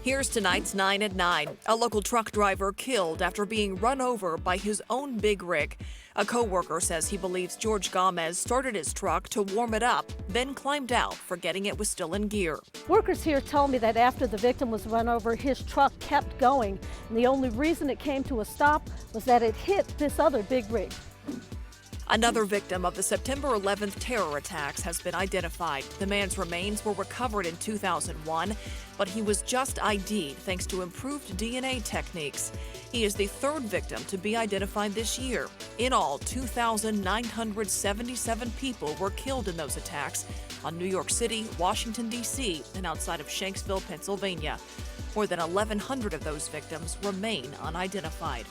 Here's tonight's 9 at 9. A local truck driver killed after being run over by his own big rig. A co-worker says he believes George Gomez started his truck to warm it up, then climbed out, forgetting it was still in gear. Workers here told me that after the victim was run over, his truck kept going, and the only reason it came to a stop was that it hit this other big rig. Another victim of the September 11th terror attacks has been identified. The man's remains were recovered in 2001, but he was just ID'd thanks to improved DNA techniques. He is the third victim to be identified this year. In all, 2,977 people were killed in those attacks on New York City, Washington, D.C., and outside of Shanksville, Pennsylvania. More than 1,100 of those victims remain unidentified.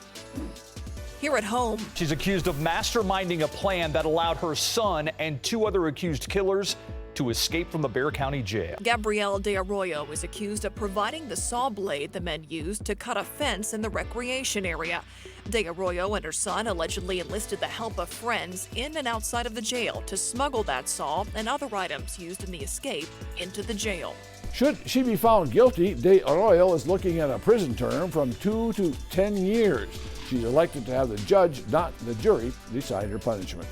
Here at home, she's accused of masterminding a plan that allowed her son and two other accused killers to escape from the Bexar County jail. Gabrielle De Arroyo is accused of providing the saw blade the men used to cut a fence in the recreation area. De Arroyo and her son allegedly enlisted the help of friends in and outside of the jail to smuggle that saw and other items used in the escape into the jail. Should she be found guilty, De Arroyo is looking at a prison term from 2 to 10 years. She's elected to have the judge, not the jury, decide her punishment.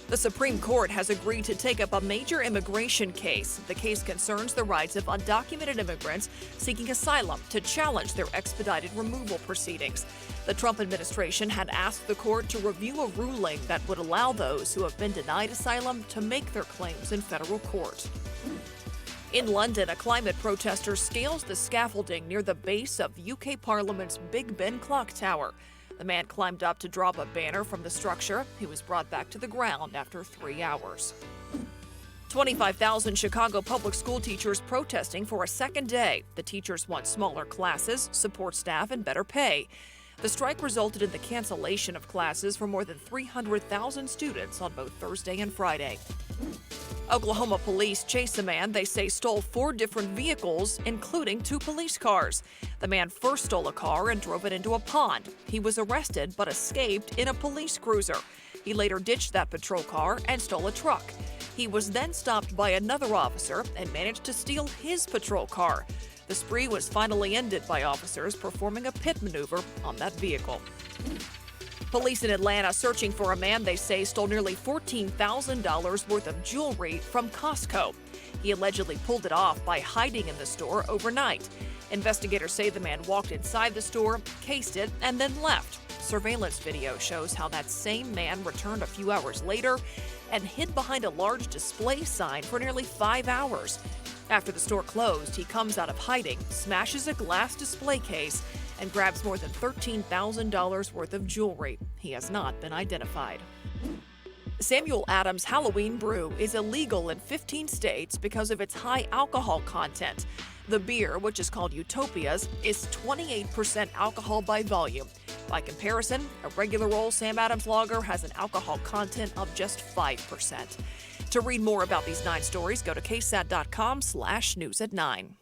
The Supreme Court has agreed to take up a major immigration case. The case concerns the rights of undocumented immigrants seeking asylum to challenge their expedited removal proceedings. The Trump administration had asked the court to review a ruling that would allow those who have been denied asylum to make their claims in federal court. In London, a climate protester scales the scaffolding near the base of UK Parliament's Big Ben clock tower. The man climbed up to drop a banner from the structure. He was brought back to the ground after 3 hours. 25,000 Chicago public school teachers protesting for a second day. The teachers want smaller classes, support staff, and better pay. The strike resulted in the cancellation of classes for more than 300,000 students on both Thursday and Friday. Oklahoma police chased a man they say stole 4 different vehicles, including 2 police cars. The man first stole a car and drove it into a pond. He was arrested but escaped in a police cruiser. He later ditched that patrol car and stole a truck. He was then stopped by another officer and managed to steal his patrol car. The spree was finally ended by officers performing a pit maneuver on that vehicle. Police in Atlanta searching for a man they say stole nearly $14,000 worth of jewelry from Costco. He allegedly pulled it off by hiding in the store overnight. Investigators say the man walked inside the store, cased it, and then left. Surveillance video shows how that same man returned a few hours later and hid behind a large display sign for nearly 5 hours. After the store closed, he comes out of hiding, smashes a glass display case, and grabs more than $13,000 worth of jewelry. He has not been identified. Samuel Adams Halloween Brew is illegal in 15 states because of its high alcohol content. The beer, which is called Utopias, is 28% alcohol by volume. By comparison, a regular old Sam Adams lager has an alcohol content of just 5%. To read more about these 9 stories, go to ksat.com/news at 9.